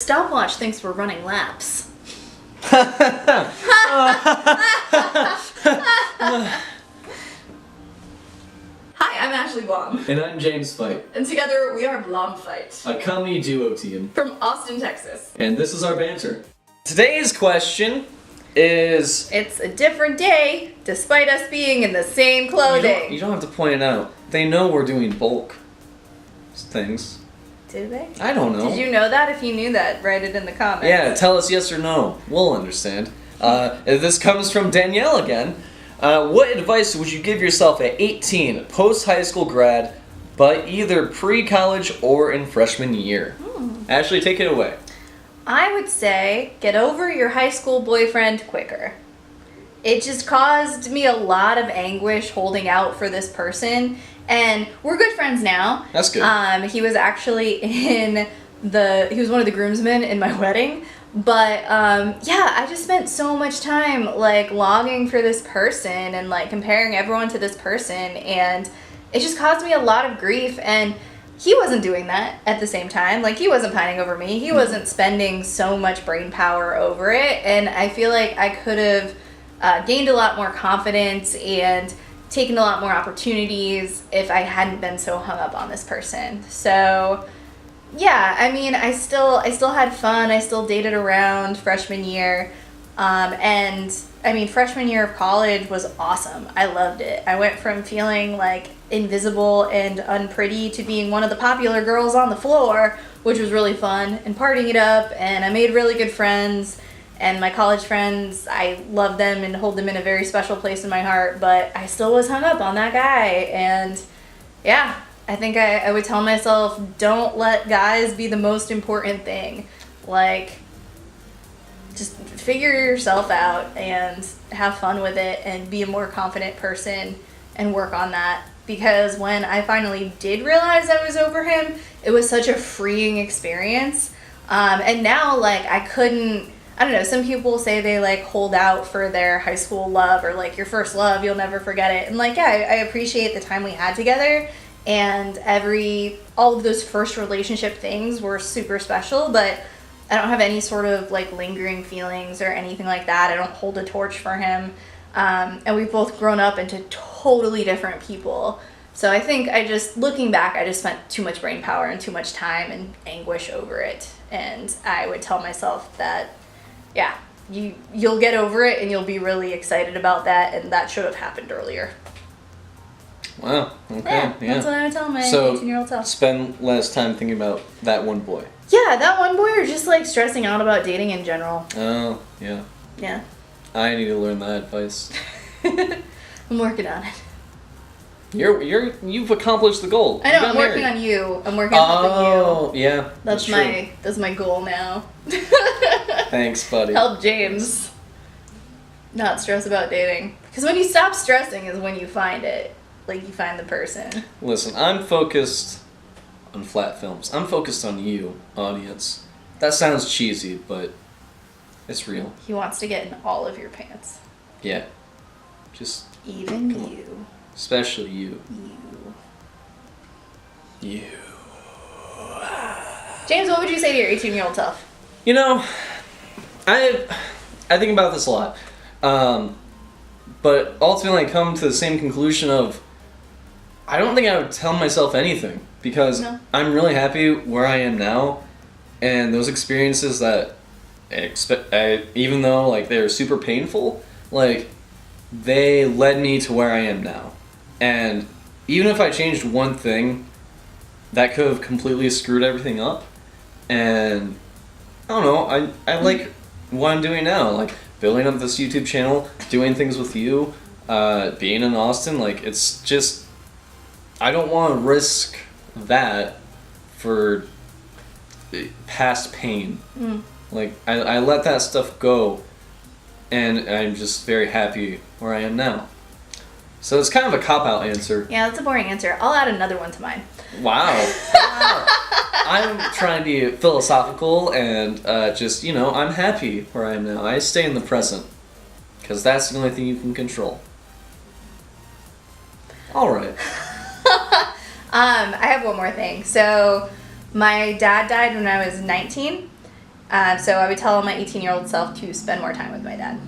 Stopwatch thinks we're running laps. Hi, I'm Ashley Blom. And I'm James Fite. And together we are BlomFite. A comedy duo team. From Austin, Texas. And this is our banter. Today's question is... It's a different day, despite us being in the same clothing. You don't have to point it out. They know we're doing bulk things. Did they? I don't know. Did you know that? If you knew that, write it in the comments. Yeah, tell us yes or no. We'll understand. This comes from Danielle again. What advice would you give yourself at 18, post-high school grad, but either pre-college or in freshman year? Ashley, take it away. I would say get over your high school boyfriend quicker. It just caused me a lot of anguish holding out for this person, and we're good friends now. That's good. He was actually he was one of the groomsmen in my wedding. But yeah, I just spent so much time like longing for this person and like comparing everyone to this person, and it just caused me a lot of grief. And he wasn't doing that at the same time. Like, he wasn't pining over me. He wasn't spending so much brain power over it. And I feel like I could have gained a lot more confidence and taken a lot more opportunities if I hadn't been so hung up on this person. So yeah, I mean, I still had fun. I still dated around freshman year. And I mean, freshman year of college was awesome. I loved it. I went from feeling like invisible and unpretty to being one of the popular girls on the floor, which was really fun, and partying it up. And I made really good friends. And my college friends, I love them and hold them in a very special place in my heart. But I still was hung up on that guy. And yeah, I think I would tell myself, don't let guys be the most important thing. Like, just figure yourself out and have fun with it and be a more confident person and work on that. Because when I finally did realize I was over him, it was such a freeing experience. And now, like, I don't know, some people say they like hold out for their high school love, or like your first love, you'll never forget it. And like, yeah, I appreciate the time we had together. And all of those first relationship things were super special, but I don't have any sort of like lingering feelings or anything like that. I don't hold a torch for him. And we've both grown up into totally different people. So I think looking back, I just spent too much brain power and too much time and anguish over it. And I would tell myself that, yeah, you'll get over it and you'll be really excited about that. And that should have happened earlier. Wow, okay, yeah. That's what I would tell my 18-year-old self. Spend less time thinking about that one boy. Yeah, that one boy, or just like stressing out about dating in general. Oh, yeah. Yeah. I need to learn that advice. I'm working on it. You've accomplished the goal. I know, I'm working on you. I'm working on you. Oh, yeah. That's my goal now. Thanks, buddy. Help James not stress about dating. Because when you stop stressing is when you find it. Like, you find the person. Listen, I'm focused on flat films. I'm focused on you, audience. That sounds cheesy, but it's real. He wants to get in all of your pants. Yeah. Just... Even you. Especially you. You. James, what would you say to your 18-year-old self? You know, I think about this a lot. But ultimately I come to the same conclusion of, I don't think I would tell myself anything, because I'm really happy where I am now, and those experiences that even though like they're super painful, like they led me to where I am now. And even if I changed one thing, that could have completely screwed everything up. And I don't know, I like what I'm doing now, like building up this YouTube channel, doing things with you, being in Austin. Like, it's just, I don't want to risk that for past pain. Like, I let that stuff go, and I'm just very happy where I am now. So it's kind of a cop-out answer. Yeah, that's a boring answer. I'll add another one to mine. Wow. I'm trying to be philosophical and just, I'm happy where I am now. I stay in the present, because that's the only thing you can control. All right. I have one more thing. So my dad died when I was 19, So I would tell my 18-year-old self to spend more time with my dad.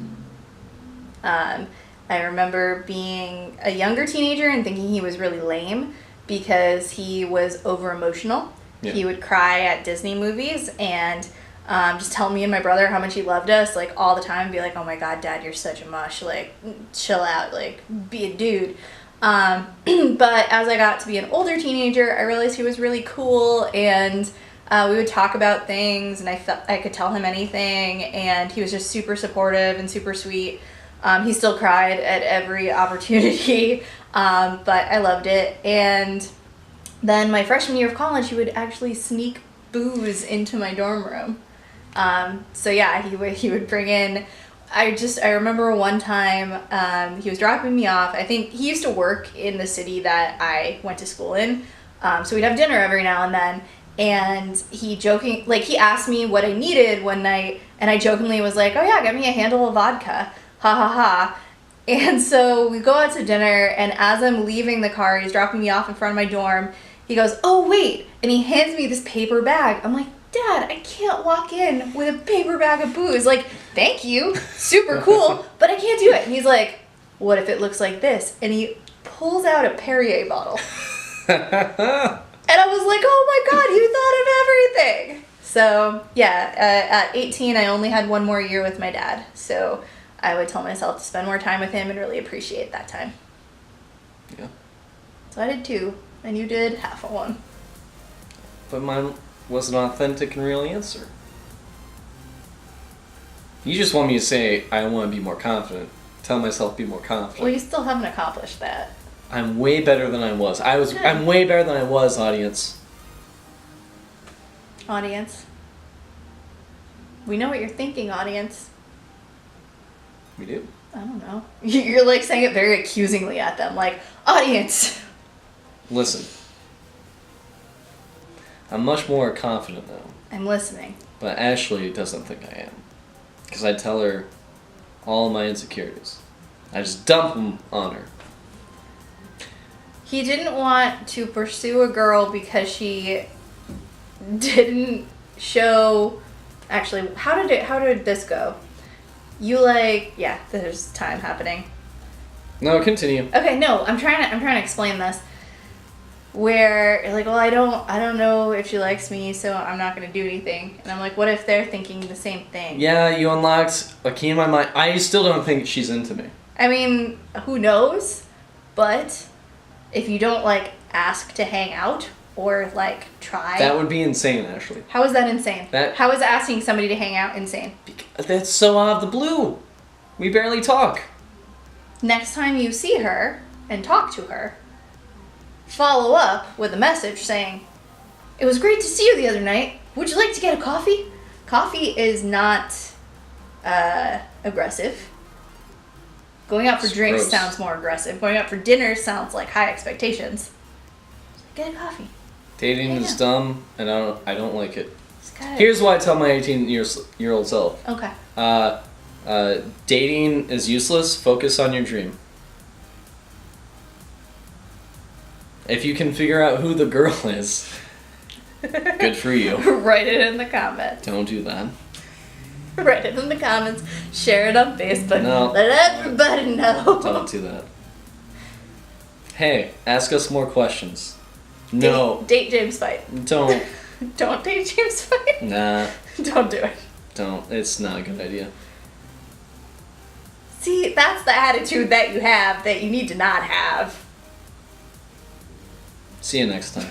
I remember being a younger teenager and thinking he was really lame because he was over emotional. Yeah. He would cry at Disney movies and just tell me and my brother how much he loved us, like, all the time. Be like, oh my God, Dad, you're such a mush. Like, chill out. Like, be a dude. But as I got to be an older teenager, I realized he was really cool, and we would talk about things, and I felt I could tell him anything, and he was just super supportive and super sweet. He still cried at every opportunity, but I loved it. And then my freshman year of college, he would actually sneak booze into my dorm room. So yeah, he would bring in. I remember one time he was dropping me off. I think he used to work in the city that I went to school in, so we'd have dinner every now and then. And he asked me what I needed one night, and I jokingly was like, "Oh yeah, get me a handle of vodka." Ha ha ha. And so we go out to dinner, and as I'm leaving the car, he's dropping me off in front of my dorm. He goes, "Oh wait," and he hands me this paper bag. I'm like, "Dad, I can't walk in with a paper bag of booze. Like, thank you, super cool, but I can't do it." And he's like, "What if it looks like this?" And he pulls out a Perrier bottle. And I was like, "Oh my God, you thought of everything." So yeah, at 18, I only had one more year with my dad. So I would tell myself to spend more time with him and really appreciate that time. Yeah. So I did 2, and you did half of 1. But mine was an authentic and real answer. You just want me to say, I want to be more confident. Tell myself be more confident. Well, you still haven't accomplished that. I'm way better than I was. I'm way better than I was, audience. Audience. We know what you're thinking, audience. We do? I don't know. You're like saying it very accusingly at them, like, audience. Listen. I'm much more confident now. I'm listening. But Ashley doesn't think I am. Because I tell her all my insecurities. I just dump them on her. He didn't want to pursue a girl because she didn't show... Actually, how did this go? There's time happening. No, continue. Okay, no, I'm trying to explain this. Where you're like, well, I don't know if she likes me, so I'm not gonna do anything. And I'm like, what if they're thinking the same thing? Yeah, you unlocked a key in my mind. I still don't think she's into me. I mean, who knows? But if you don't ask to hang out or try, that would be insane, Ashley. How is that insane? How is asking somebody to hang out insane? That's so out of the blue. We barely talk. Next time you see her and talk to her, follow up with a message saying, "It was great to see you the other night. Would you like to get a coffee?" Coffee is not aggressive. Going out for drinks sounds more aggressive. Going out for dinner sounds like high expectations. Get a coffee. Dating is dumb, and I don't like it. Here's what I tell my 18-year-old self. Okay. Dating is useless. Focus on your dream. If you can figure out who the girl is, good for you. Write it in the comments. Don't do that. Write it in the comments. Share it on Facebook. No. Let everybody know. Don't do that. Hey, ask us more questions. No. Date James Fight. Don't. Don't date James Fight. Nah. Don't do it. Don't. It's not a good idea. See, that's the attitude that you have that you need to not have. See you next time.